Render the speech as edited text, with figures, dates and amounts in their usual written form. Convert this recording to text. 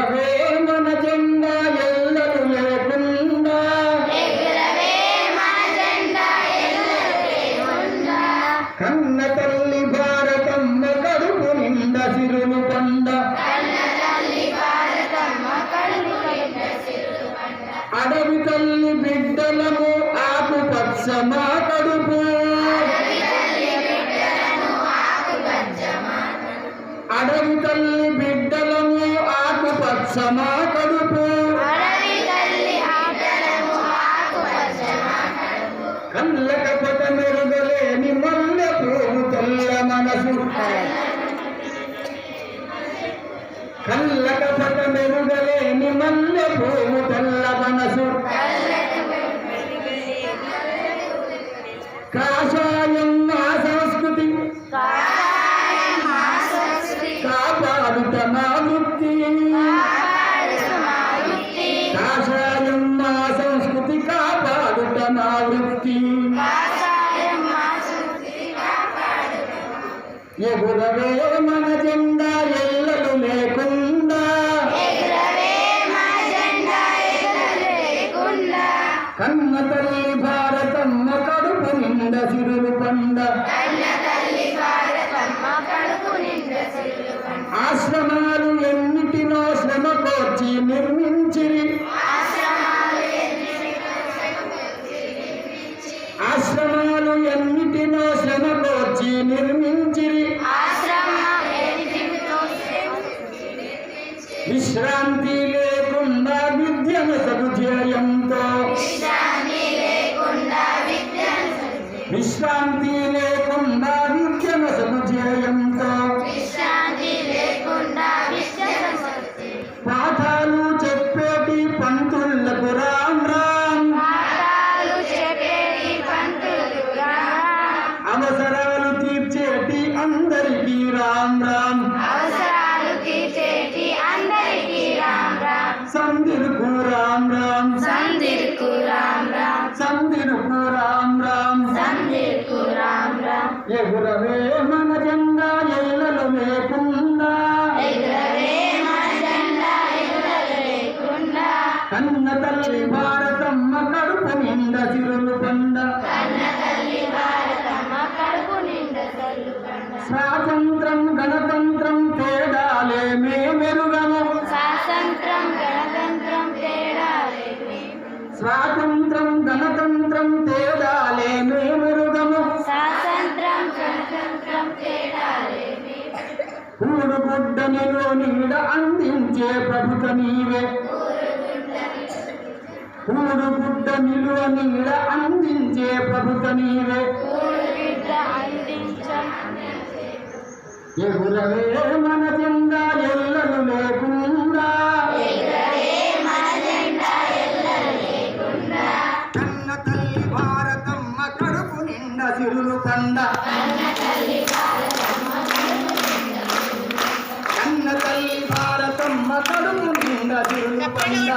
ఎగురవే మన జెండా ఎల్లలు లేకుండా కన్న తల్లి భారతమ్మ కడుపు నిండా సిరులు పండ అడవి తల్లి బిడ్డలము ఆకుపచ్చ మా కడుపు అడవి తల్లి బిడ్డలము ఆకుపచ్చ మా కడుపు కళ్ళ కపట మెరుగలేని మల్లె పువ్వు తెల్ల మనసు కళ్ళ కపట మెరుగలేని మల్లె పువ్వు తెల్ల మనసు కాషాయం మా సంస్కృతి కాపాడుత మా వృత్తి కాషాయం మా సంస్కృతి కాపాడుత మా వృత్తి ఎగురవే మన జెండా ఎల్లలు లేకుండా కన్న తల్లి భారతమ్మ కడుపు నిండా సిరులు పండ ఆశ్రమాలు ఎన్నిటినో శ్రమ కోర్చి నిర్మించిరి ఆశ్రమాలు ఎన్నిటినో శ్రమ కోర్చి నిర్మించిరి విశ్రాంతి లేకుండా విద్యను సదుధ్యేయంతో విశ్రాంతి లేకుండా విద్యను సదుధ్యేయంతో పాఠాలు చెప్పేటి పంతులకు రామ్ రామ్ అవసరాలు తీర్చేటి అందరికీ రామ్ రామ్ సందిరుకు రామ్ రామ్ సందిరుకు రామ్ రామ్ ఎగురవే మన జెండా ఎల్లలు లేకుండా కన్న తల్లి భారతమ్మ కడుపు నిండా సిరులు పండ స్వాతంత్రం గణతంత్రం తేడాలే మెరుగము స్వాతంత్రం గణతంత్రం తేడాలే మెరుగము కూడుగుడ్డ నిలో నీడ అందించే ప్రభుత నీవే కూడుగుడ్డ నిలువ నీడ అందించే ప్రభుత నీవే ఎగురవే మన జెండా ఎల్లలు లేకుండా కన్న తల్లి భారతమ్మ కడుపు నిండా సిరులు పండ కన్న తల్లి భారతమ్మ కడుపు నిండా సిరులు పండ